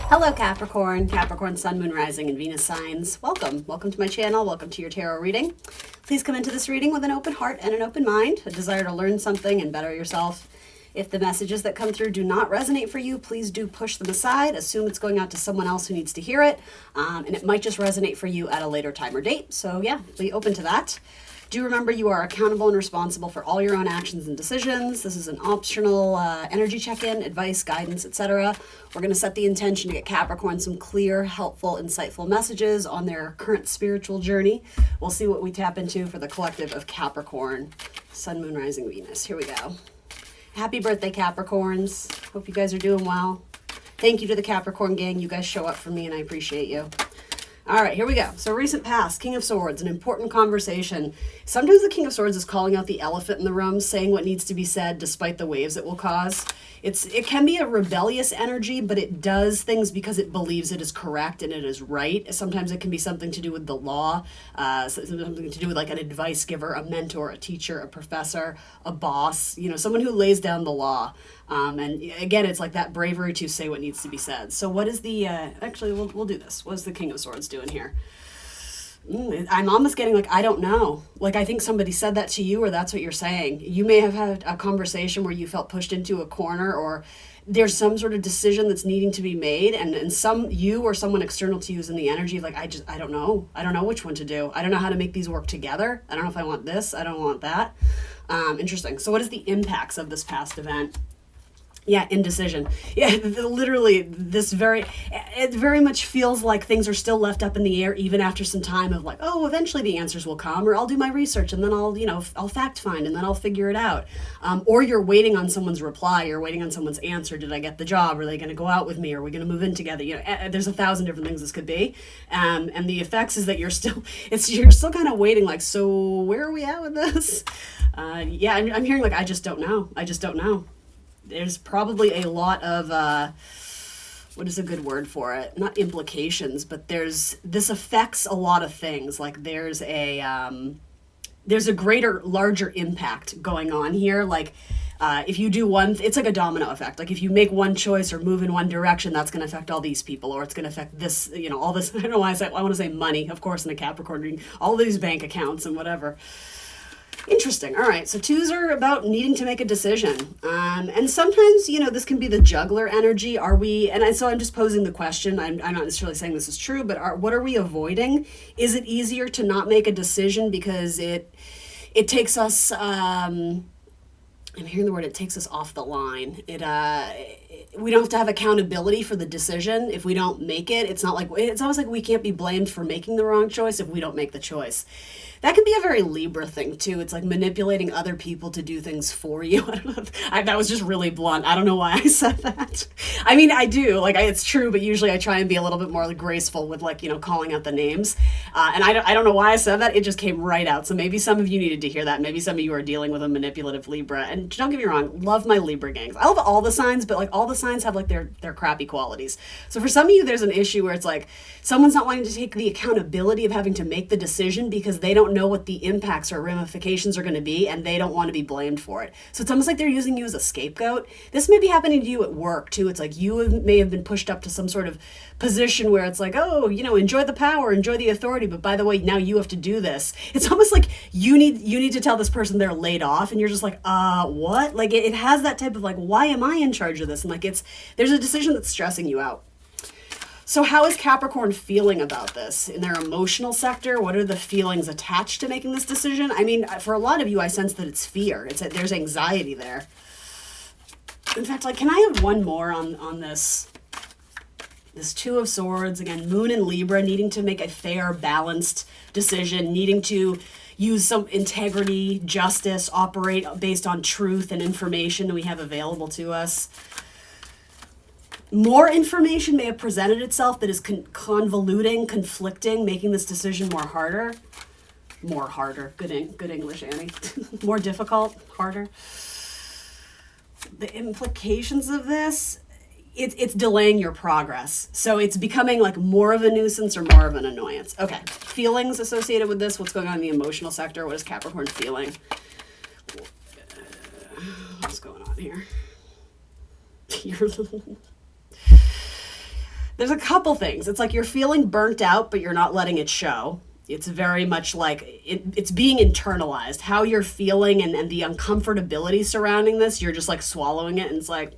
Hello Capricorn, Capricorn Sun, Moon, Rising, and Venus signs. Welcome to my channel, welcome to your tarot reading. Please come into this reading with an open heart and an open mind, a desire to learn something and better yourself. If the messages that come through do not resonate for you, please do push them aside. Assume it's going out to someone else who needs to hear it, and it might just resonate for you at a later time or date. So yeah, be open to that. Do remember you are accountable and responsible for all your own actions and decisions. This is an optional energy check-in, advice, guidance, etc. We're going to set the intention to get Capricorn some clear, helpful, insightful messages on their current spiritual journey. We'll see what we tap into for the collective of Capricorn, Sun, Moon, Rising, Venus. Here we go. Happy birthday, Capricorns. Hope you guys are doing well. Thank you to the Capricorn gang. You guys show up for me and I appreciate you. All right, here we go. So recent past, King of Swords, an important conversation. Sometimes the King of Swords is calling out the elephant in the room, saying what needs to be said despite the waves it will cause. It can be a rebellious energy, but it does things because it believes it is correct and it is right. Sometimes it can be something to do with the law, something to do with like an advice giver, a mentor, a teacher, a professor, a boss, someone who lays down the law. And again, it's like that bravery to say what needs to be said. So what is the, actually, we'll do this. What is the King of Swords doing here? I'm almost getting like, I don't know. Like, I think somebody said that to you, or that's what you're saying. You may have had a conversation where you felt pushed into a corner, or there's some sort of decision that's needing to be made, and you or someone external to you is in the energy of like, I don't know. I don't know which one to do. I don't know how to make these work together. I don't know if I want this. I don't want that. Interesting. So what is the impacts of this past event? Yeah, indecision. Yeah, literally, it very much feels like things are still left up in the air even after some time of like, oh, eventually the answers will come, or I'll do my research and then I'll fact find and then I'll figure it out. Or you're waiting on someone's reply, you're waiting on someone's answer. Did I get the job? Are they going to go out with me? Are we going to move in together? There's 1,000 different things this could be. And the effects is that you're still kind of waiting like, so where are we at with this? I'm hearing like, I just don't know. There's probably a lot of, what is a good word for it? Not implications, but this affects a lot of things. Like there's a larger impact going on here. Like if you do it's like a domino effect. Like if you make one choice or move in one direction, that's going to affect all these people, or it's going to affect this, all this. I don't know why I want to say money, of course, in a Capricorn reading, all these bank accounts and whatever. Interesting. All right. So twos are about needing to make a decision. And sometimes, this can be the juggler energy. So I'm just posing the question. I'm not necessarily saying this is true, but what are we avoiding? Is it easier to not make a decision because it takes us, I'm hearing the word, it takes us off the line. We don't have to have accountability for the decision if we don't make it. It's almost like we can't be blamed for making the wrong choice if we don't make the choice. That can be a very Libra thing too. It's like manipulating other people to do things for you. I don't know. That was just really blunt. I don't know why I said that. I mean, I do. It's true, but usually I try and be a little bit more graceful with calling out the names. And I don't know why I said that. It just came right out. So maybe some of you needed to hear that. Maybe some of you are dealing with a manipulative Libra. And don't get me wrong, love my Libra gangs. I love all the signs, but all the signs have their crappy qualities. So for some of you, there's an issue where it's like someone's not wanting to take the accountability of having to make the decision because they don't know what the impacts or ramifications are going to be, and they don't want to be blamed for it. So it's almost like they're using you as a scapegoat. This may be happening to you at work too. It's like may have been pushed up to some sort of position where it's like, oh, enjoy the power, enjoy the authority, but by the way, now you have to do this. It's almost like you need to tell this person they're laid off, and you're just like, what? Like it has that type of why am I in charge of this? And there's a decision that's stressing you out. So how is Capricorn feeling about this in their emotional sector? What are the feelings attached to making this decision? I mean, for a lot of you, I sense that it's fear. There's anxiety there. In fact, can I have one more on this? This Two of Swords, again, Moon and Libra, needing to make a fair, balanced decision, needing to use some integrity, justice, operate based on truth and information that we have available to us. More information may have presented itself that is convoluting, conflicting, making this decision harder. Good English, Annie. More difficult, harder. The implications of this, it's delaying your progress. So it's becoming more of a nuisance or more of an annoyance. Okay, feelings associated with this. What's going on in the emotional sector? What is Capricorn feeling? What's going on here? There's a couple things. It's like you're feeling burnt out, but you're not letting it show. It's very much like it's being internalized. How you're feeling and the uncomfortability surrounding this, you're just like swallowing it. And it's like,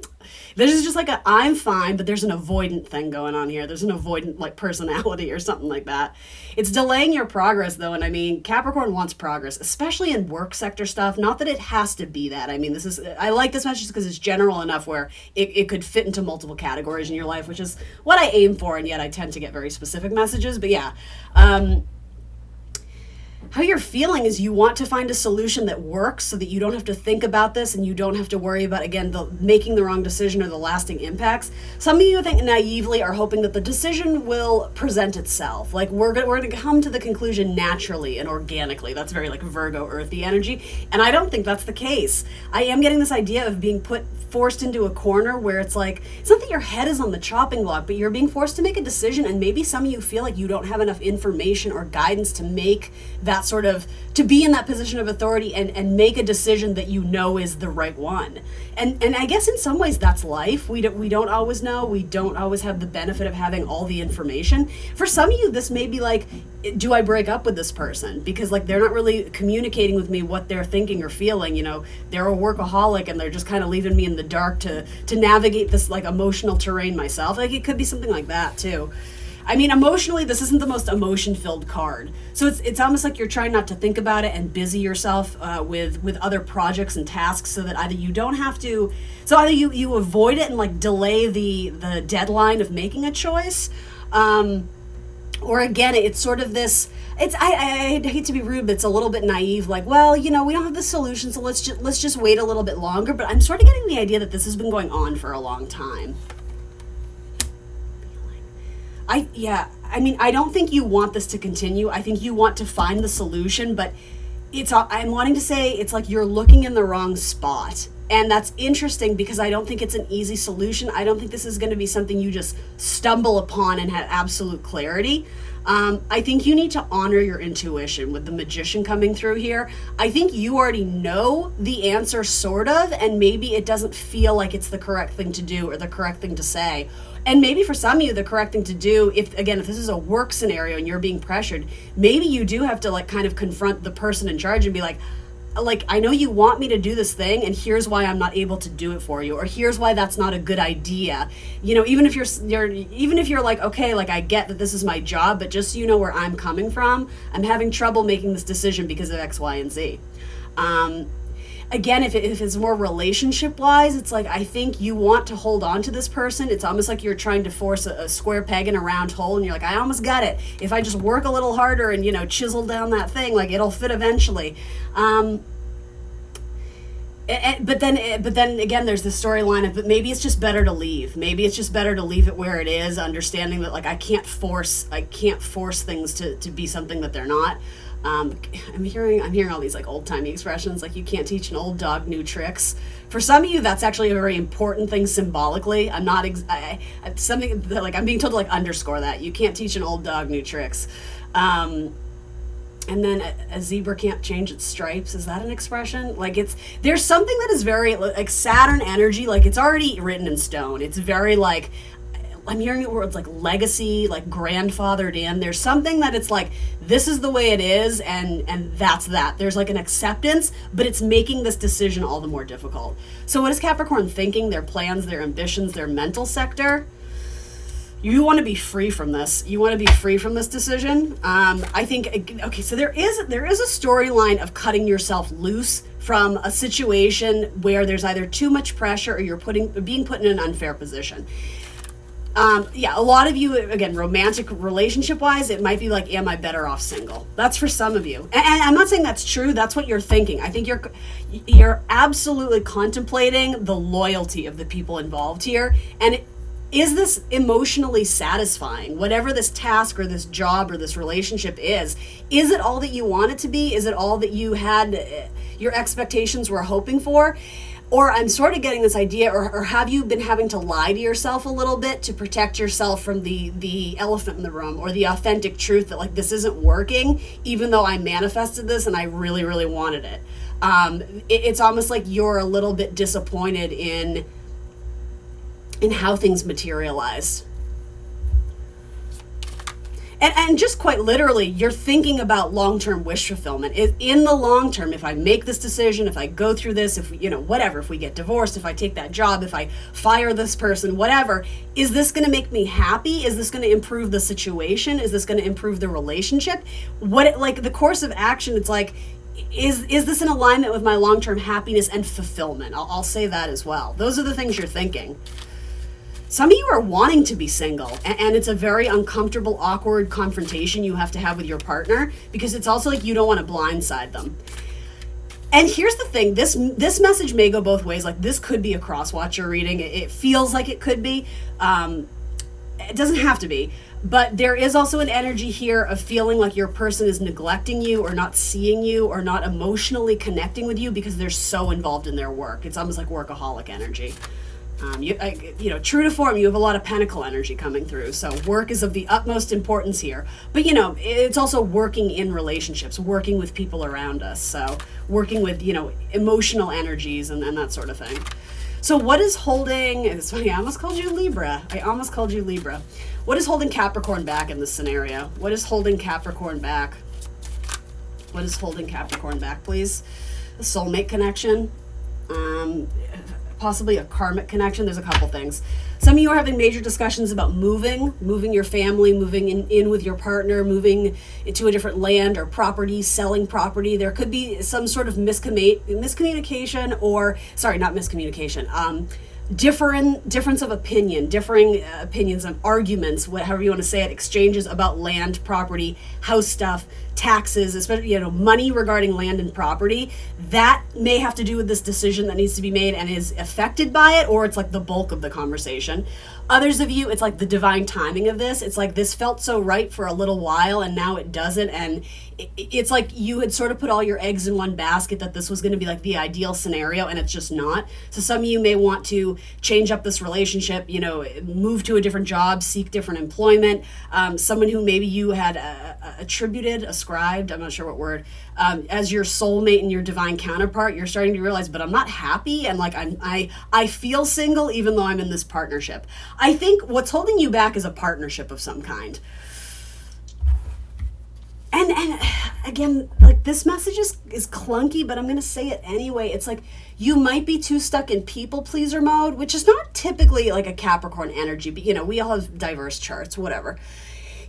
there's just like I'm fine, but there's an avoidant thing going on here. There's an avoidant like personality or something like that. It's delaying your progress though. And I mean, Capricorn wants progress, especially in work sector stuff. Not that it has to be that. I mean, I like this message because it's general enough where it could fit into multiple categories in your life, which is what I aim for. And yet I tend to get very specific messages. But yeah, how you're feeling is you want to find a solution that works so that you don't have to think about this and you don't have to worry about, again, making the wrong decision or the lasting impacts. Some of you, I think, naively are hoping that the decision will present itself. Like we're going to come to the conclusion naturally and organically. That's very like Virgo earthy energy. And I don't think that's the case. I am getting this idea of being forced into a corner where it's like, it's not that your head is on the chopping block, but you're being forced to make a decision. And maybe some of you feel like you don't have enough information or guidance to make that sort of, to be in that position of authority and make a decision that you know is the right one. And I guess in some ways that's life. We don't always know. We don't always have the benefit of having all the information. For some of you, this may be like, do I break up with this person? Because like they're not really communicating with me what they're thinking or feeling. You know, they're a workaholic and they're just kind of leaving me in the dark to navigate this like emotional terrain myself. Like it could be something like that too. I mean, emotionally, this isn't the most emotion-filled card. So it's almost like you're trying not to think about it and busy yourself with other projects and tasks so that either you don't have to, so either you avoid it and like delay the deadline of making a choice, or again, it's sort of this, I hate to be rude, but it's a little bit naive, like, well, you know, we don't have the solution, so let's just wait a little bit longer. But I'm sort of getting the idea that this has been going on for a long time. I mean, I don't think you want this to continue. I think you want to find the solution, but I'm wanting to say it's like you're looking in the wrong spot. And that's interesting because I don't think it's an easy solution. I don't think this is going to be something you just stumble upon and have absolute clarity. I think you need to honor your intuition with the Magician coming through here. I think you already know the answer sort of, and maybe it doesn't feel like it's the correct thing to do or the correct thing to say. And maybe for some of you, the correct thing to do, if this is a work scenario and you're being pressured, maybe you do have to like kind of confront the person in charge and be like, I know you want me to do this thing, and here's why I'm not able to do it for you, or here's why that's not a good idea. You know, even if you're like, okay, like I get that this is my job, but just so you know where I'm coming from, I'm having trouble making this decision because of X, Y, and Z. Again, if it's more relationship-wise, it's like I think you want to hold on to this person. It's almost like you're trying to force a square peg in a round hole, and you're like, I almost got it. If I just work a little harder and, you know, chisel down that thing, like it'll fit eventually. But then again, there's the storyline of, but maybe it's just better to leave. Maybe it's just better to leave it where it is, understanding that like I can't force things to be something that they're not. I'm hearing all these like old-timey expressions, like you can't teach an old dog new tricks. For some of you, that's actually a very important thing symbolically. I'm not something that, like I'm being told to like underscore that. You can't teach an old dog new tricks. And then a zebra can't change its stripes. Is that an expression? Like there's something that is very like Saturn energy, like it's already written in stone. It's very like, I'm hearing words like legacy, like grandfathered in. There's something that it's like, this is the way it is, and that's that. There's like an acceptance, but it's making this decision all the more difficult. So what is Capricorn thinking? Their plans, their ambitions, their mental sector? You want to be free from this. You want to be free from this decision. I think, okay, so there is a storyline of cutting yourself loose from a situation where there's either too much pressure or you're being put in an unfair position. A lot of you, again, romantic relationship-wise, it might be like, am I better off single? That's for some of you. And I'm not saying that's true. That's what you're thinking. I think you're absolutely contemplating the loyalty of the people involved here. And is this emotionally satisfying? Whatever this task or this job or this relationship is it all that you want it to be? Is it all that you had, your expectations were hoping for? Or I'm sort of getting this idea, or have you been having to lie to yourself a little bit to protect yourself from the elephant in the room, or the authentic truth that like this isn't working, even though I manifested this and I really, really wanted it. It's almost like you're a little bit disappointed in how things materialize. And just quite literally, you're thinking about long-term wish fulfillment. In the long term, if I make this decision, if I go through this, if whatever, if we get divorced, if I take that job, if I fire this person, whatever, is this going to make me happy? Is this going to improve the situation? Is this going to improve the relationship? Like the course of action, it's like, is this in alignment with my long-term happiness and fulfillment? I'll say that as well. Those are the things you're thinking. Some of you are wanting to be single, and it's a very uncomfortable, awkward confrontation you have to have with your partner, because it's also like you don't want to blindside them. And here's the thing, this message may go both ways. Like, this could be a cross-watcher reading. It feels like it could be. It doesn't have to be. But there is also an energy here of feeling like your person is neglecting you or not seeing you or not emotionally connecting with you because they're so involved in their work. It's almost like workaholic energy. True to form, you have a lot of pentacle energy coming through. So work is of the utmost importance here. But, it's also working in relationships, working with people around us. So working with, emotional energies and that sort of thing. So what is holding, it's funny, I almost called you Libra. What is holding Capricorn back in this scenario? What is holding Capricorn back? What is holding Capricorn back, please? A soulmate connection. Possibly a karmic connection. There's a couple things. Some of you are having major discussions about moving your family, moving in with your partner, moving into a different land or property, selling property. There could be some sort of miscommunication, or, sorry, not miscommunication, difference of opinion, differing opinions and arguments, however you want to say it, exchanges about land, property, house stuff, taxes, especially, money regarding land and property. That may have to do with this decision that needs to be made and is affected by it, or it's like the bulk of the conversation. Others of you, it's like the divine timing of this. It's like this felt so right for a little while and now it doesn't. And it's like you had sort of put all your eggs in one basket, that this was going to be like the ideal scenario, and it's just not. So some of you may want to change up this relationship, move to a different job, seek different employment. Someone who maybe you had ascribed, I'm not sure what word, as your soulmate and your divine counterpart, you're starting to realize, but I'm not happy, and like I feel single even though I'm in this partnership. I think what's holding you back is a partnership of some kind. And again, like, this message is clunky, but I'm going to say it anyway. It's like you might be too stuck in people pleaser mode, which is not typically like a Capricorn energy, but we all have diverse charts, whatever.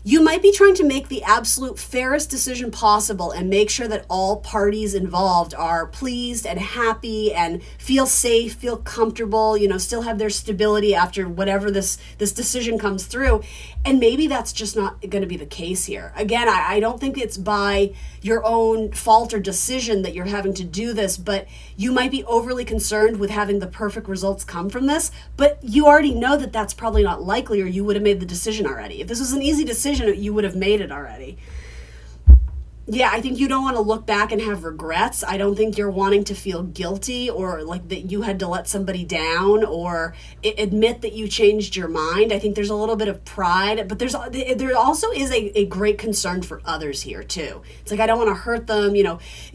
You might be trying to make the absolute fairest decision possible and make sure that all parties involved are pleased and happy and feel safe, feel comfortable, still have their stability after whatever this decision comes through. And maybe that's just not going to be the case here. Again, I don't think it's by your own fault or decision that you're having to do this, but you might be overly concerned with having the perfect results come from this, but you already know that that's probably not likely, or you would have made the decision already. If this was an easy decision, you would have made it already. Yeah, I think you don't want to look back and have regrets. I don't think you're wanting to feel guilty or like that you had to let somebody down or admit that you changed your mind. I think there's a little bit of pride, but there also is a great concern for others here too. It's like, I don't want to hurt them,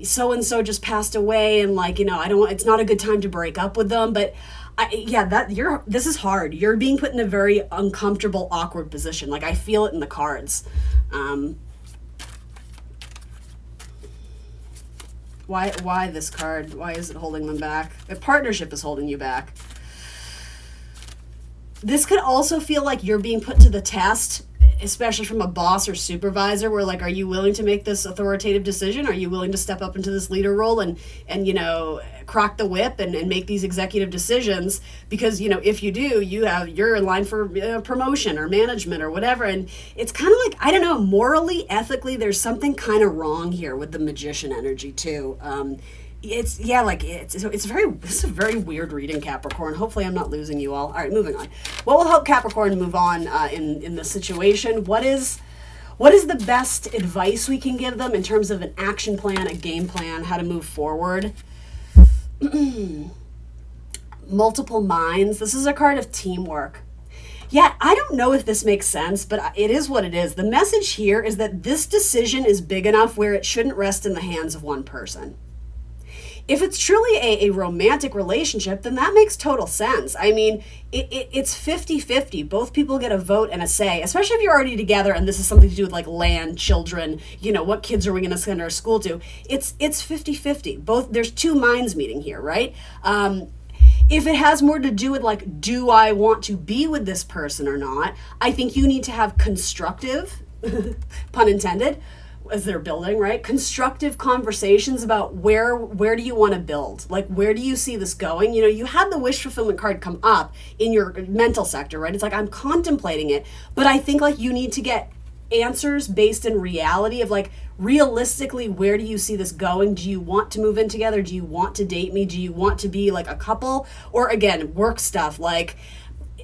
so-and-so just passed away, and like, it's not a good time to break up with them, but this is hard. You're being put in a very uncomfortable, awkward position. Like, I feel it in the cards. Why this card? Why is it holding them back? A partnership is holding you back. This could also feel like you're being put to the test, especially from a boss or supervisor, where like, are you willing to make this authoritative decision? Are you willing to step up into this leader role and crack the whip and make these executive decisions? Because, if you do, you're in line for promotion or management or whatever. And it's kind of like, I don't know, morally, ethically, there's something kind of wrong here with the Magician energy too. It's a very weird reading, Capricorn. Hopefully I'm not losing you all. All right, moving on. What will help Capricorn move on in this situation? What is the best advice we can give them in terms of an action plan, a game plan, how to move forward? Multiple minds. This is a card of teamwork. Yeah, I don't know if this makes sense, but it is what it is. The message here is that this decision is big enough where it shouldn't rest in the hands of one person. if it's truly a romantic relationship, then that makes total sense. I mean, it's 50-50. Both people get a vote and a say, especially if you're already together and this is something to do with like land, children, what kids are we going to send our school to? It's 50-50. Both, there's two minds meeting here, right? If it has more to do with like, do I want to be with this person or not? I think you need to have constructive, pun intended, as they're building, right? Constructive conversations about where do you want to build? Like, where do you see this going? You had the wish fulfillment card come up in your mental sector, right? It's like, I'm contemplating it, but I think like you need to get answers based in reality of like, realistically, where do you see this going? Do you want to move in together? Do you want to date me? Do you want to be like a couple? Or again, work stuff like,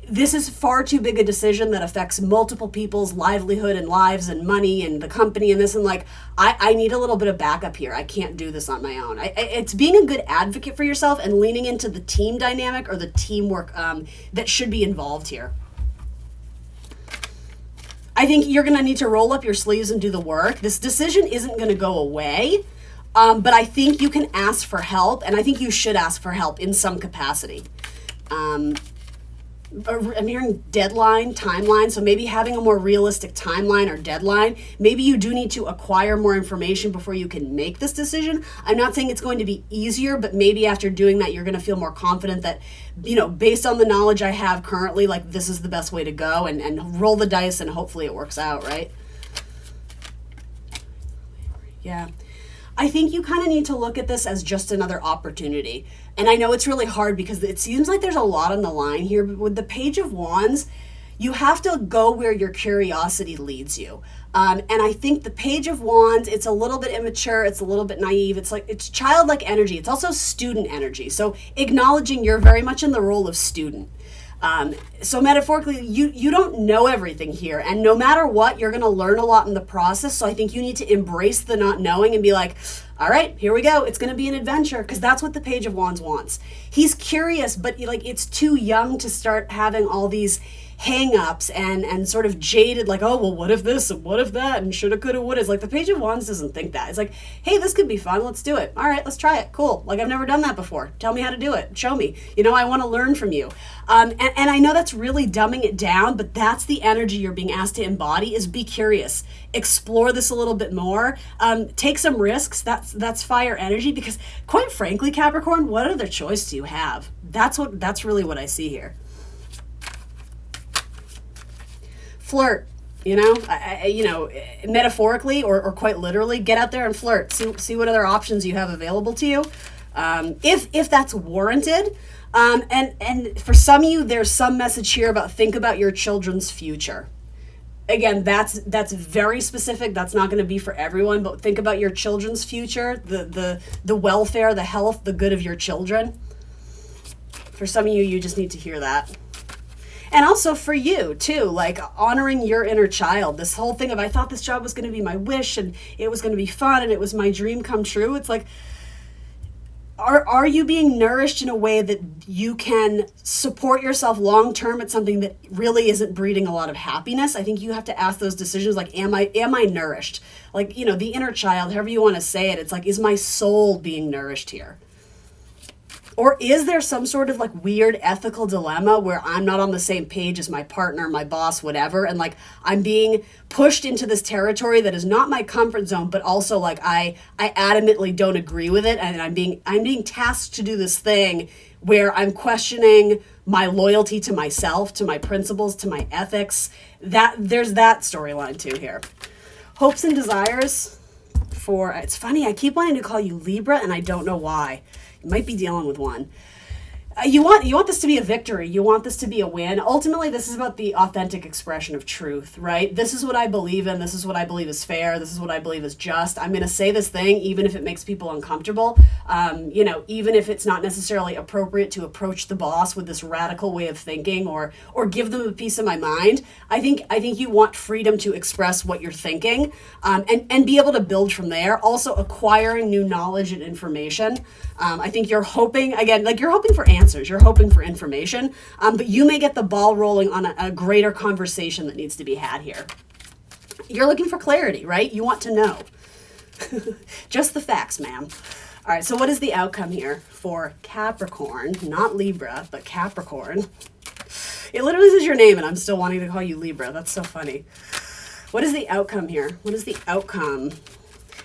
this is far too big a decision that affects multiple people's livelihood and lives and money and the company and this, and like, I need a little bit of backup here. I can't do this on my own. It's being a good advocate for yourself and leaning into the team dynamic or the teamwork that should be involved here. I think you're going to need to roll up your sleeves and do the work. This decision isn't going to go away, but I think you can ask for help, and I think you should ask for help in some capacity. I'm hearing deadline, timeline, so maybe having a more realistic timeline or deadline. Maybe you do need to acquire more information before you can make this decision. I'm not saying it's going to be easier, but maybe after doing that, you're going to feel more confident that, based on the knowledge I have currently, like this is the best way to go, and roll the dice and hopefully it works out, right? Yeah. I think you kind of need to look at this as just another opportunity. And I know it's really hard because it seems like there's a lot on the line here, but with the Page of Wands, you have to go where your curiosity leads you. And I think the Page of Wands, it's a little bit immature, it's a little bit naive, it's childlike energy, it's also student energy. So acknowledging you're very much in the role of student. So metaphorically, you don't know everything here, and no matter what, you're going to learn a lot in the process. So I think you need to embrace the not knowing and be like, all right, here we go. It's going to be an adventure, because that's what the Page of Wands wants. He's curious, but like it's too young to start having all these hang-ups and sort of jaded, like, oh, well, what if this and what if that and shoulda, coulda, woulda. It's like the Page of Wands doesn't think that. It's like, hey, this could be fun. Let's do it. All right, let's try it. Cool. Like, I've never done that before. Tell me how to do it. Show me. I want to learn from you. And I know that's really dumbing it down, but that's the energy you're being asked to embody, is be curious. Explore this a little bit more. Take some risks. That's fire energy, because quite frankly, Capricorn, what other choice do you have? That's really what I see here. Flirt, metaphorically or quite literally, get out there and flirt. See what other options you have available to you, if that's warranted. And for some of you, there's some message here about think about your children's future. Again, that's very specific. That's not going to be for everyone, but think about your children's future, the welfare, the health, the good of your children. For some of you, you just need to hear that. And also for you too, like honoring your inner child. This whole thing of, I thought this job was going to be my wish and it was going to be fun and it was my dream come true. It's like, are you being nourished in a way that you can support yourself long term at something that really isn't breeding a lot of happiness? I think you have to ask those decisions, like, am I nourished? Like, the inner child, however you want to say it, it's like, is my soul being nourished here? Or is there some sort of like weird ethical dilemma where I'm not on the same page as my partner, my boss, whatever, and like I'm being pushed into this territory that is not my comfort zone, but also like I adamantly don't agree with it, and I'm being tasked to do this thing where I'm questioning my loyalty to myself, to my principles, to my ethics. There's that storyline too here. Hopes and desires for, it's funny, I keep wanting to call you Libra and I don't know why. You might be dealing with one. You want this to be a victory. You want this to be a win. Ultimately, this is about the authentic expression of truth, right? This is what I believe in. This is what I believe is fair. This is what I believe is just. I'm going to say this thing, even if it makes people uncomfortable. Even if it's not necessarily appropriate to approach the boss with this radical way of thinking or give them a piece of my mind. I think you want freedom to express what you're thinking, and be able to build from there. Also, acquiring new knowledge and information. I think you're hoping, again, like you're hoping for answers. You're hoping for information, but you may get the ball rolling on a greater conversation that needs to be had here. You're looking for clarity, right? You want to know. Just the facts, ma'am. All right, so what is the outcome here for Capricorn? Not Libra, but Capricorn. It literally says your name, and I'm still wanting to call you Libra. That's so funny. What is the outcome here? What is the outcome?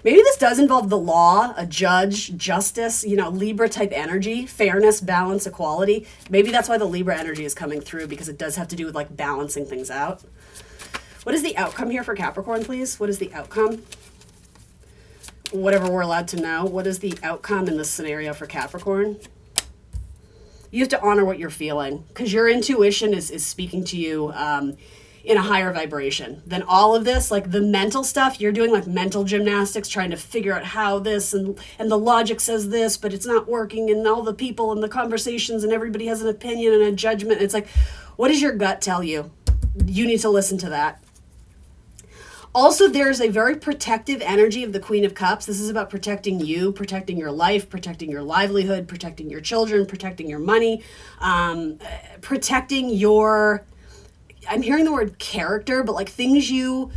Maybe this does involve the law, a judge, justice, Libra type energy, fairness, balance, equality. Maybe that's why the Libra energy is coming through, because it does have to do with like balancing things out. What is the outcome here for Capricorn, please? What is the outcome? Whatever we're allowed to know. What is the outcome in this scenario for Capricorn? You have to honor what you're feeling, because your intuition is speaking to you in a higher vibration than all of this. Like the mental stuff, you're doing like mental gymnastics, trying to figure out how this and the logic says this, but it's not working, and all the people and the conversations and everybody has an opinion and a judgment. It's like, what does your gut tell you? You need to listen to that. Also, there's a very protective energy of the Queen of Cups. This is about protecting you, protecting your life, protecting your livelihood, protecting your children, protecting your money, protecting your, I'm hearing the word character, but like things you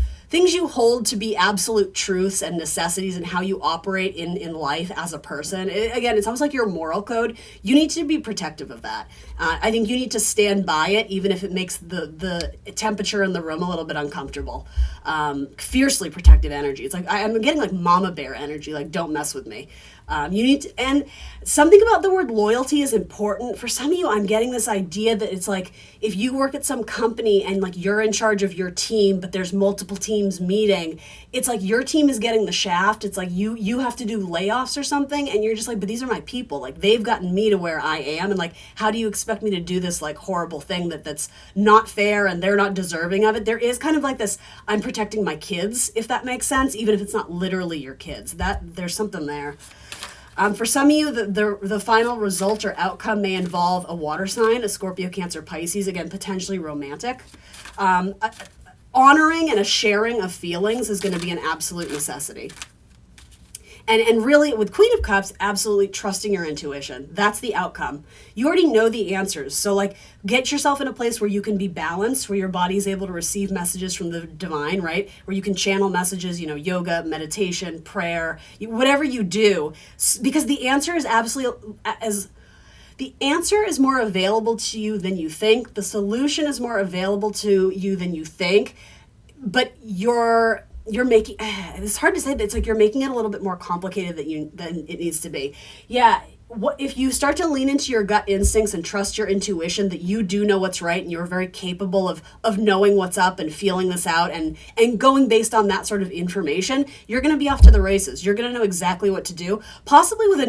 hold to be absolute truths and necessities, and how you operate in life as a person. Again, it's almost like your moral code. You need to be protective of that. I think you need to stand by it, even if it makes the temperature in the room a little bit uncomfortable. Fiercely protective energy. It's like, I'm getting like mama bear energy, like don't mess with me. You need to, and something about the word loyalty is important. For some of you, I'm getting this idea that it's like, if you work at some company and like you're in charge of your team, but there's multiple teams meeting, it's like your team is getting the shaft. It's like you have to do layoffs or something, and you're just like, but these are my people. Like they've gotten me to where I am, and like, how do you expect me to do this like horrible thing that's not fair and they're not deserving of it? There is kind of like this, I'm protecting my kids, if that makes sense, even if it's not literally your kids. That there's something there. For some of you, the final result or outcome may involve a water sign, a Scorpio, Cancer, Pisces, again, potentially romantic. Honoring and a sharing of feelings is going to be an absolute necessity. And really, with Queen of Cups, absolutely trusting your intuition. That's the outcome. You already know the answers. So like, get yourself in a place where you can be balanced, where your body is able to receive messages from the divine, right? Where you can channel messages, yoga, meditation, prayer, whatever you do. Because the answer is the answer is more available to you than you think. The solution is more available to you than you think. But you're making, it's hard to say, but it's like you're making it a little bit more complicated than it needs to be. Yeah, what if you start to lean into your gut instincts and trust your intuition that you do know what's right, and you're very capable of knowing what's up and feeling this out and going based on that sort of information, you're going to be off to the races. You're going to know exactly what to do, possibly with a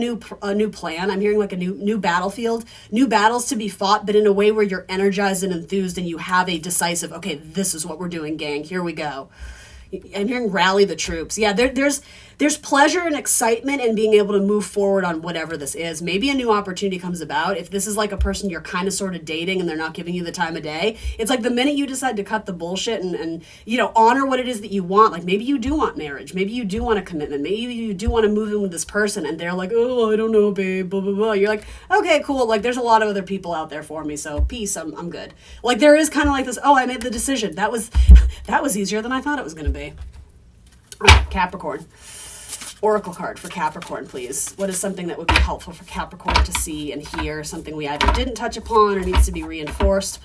new plan. I'm hearing like a new battlefield, new battles to be fought, but in a way where you're energized and enthused, and you have a decisive, okay, this is what we're doing, gang. Here we go. I'm hearing rally the troops. Yeah, there's pleasure and excitement in being able to move forward on whatever this is. Maybe a new opportunity comes about. If this is like a person you're kind of sort of dating and they're not giving you the time of day, it's like the minute you decide to cut the bullshit and honor what it is that you want. Like maybe you do want marriage. Maybe you do want a commitment. Maybe you do want to move in with this person, and they're like, oh, I don't know, babe, blah, blah, blah. You're like, okay, cool. Like there's a lot of other people out there for me, so peace, I'm good. Like there is kind of like this, oh, I made the decision. That was easier than I thought it was going to be. All right, Capricorn. Oracle card for Capricorn, please. What is something that would be helpful for Capricorn to see and hear? Something we either didn't touch upon or needs to be reinforced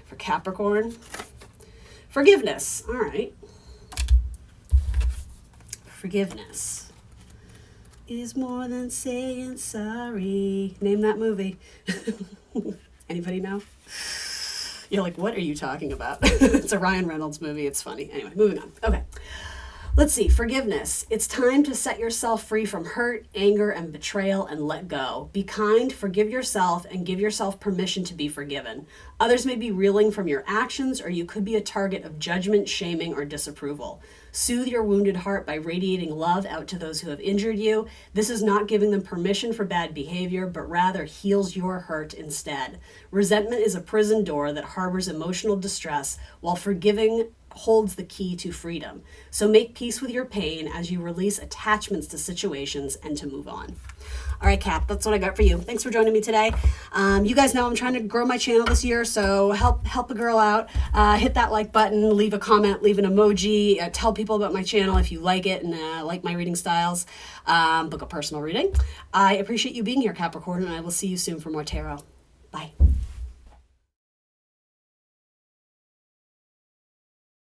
for Capricorn. Forgiveness. All right. Forgiveness is more than saying sorry. Name that movie. Anybody know? You're like, what are you talking about? It's a Ryan Reynolds movie. It's funny. Anyway, moving on. Okay. Let's see, forgiveness. It's time to set yourself free from hurt, anger, and betrayal and let go. Be kind, forgive yourself, and give yourself permission to be forgiven. Others may be reeling from your actions, or you could be a target of judgment, shaming, or disapproval. Soothe your wounded heart by radiating love out to those who have injured you. This is not giving them permission for bad behavior, but rather heals your hurt instead. Resentment is a prison door that harbors emotional distress, while forgiving holds the key to freedom. So make peace with your pain as you release attachments to situations and to move on. All right, Cap, that's what I got for you. Thanks for joining me today. You guys know I'm trying to grow my channel this year, so help a girl out. Hit that like button, leave a comment, leave an emoji, tell people about my channel if you like it and like my reading styles. Book a personal reading. I appreciate you being here, Capricorn, and I will see you soon for more tarot.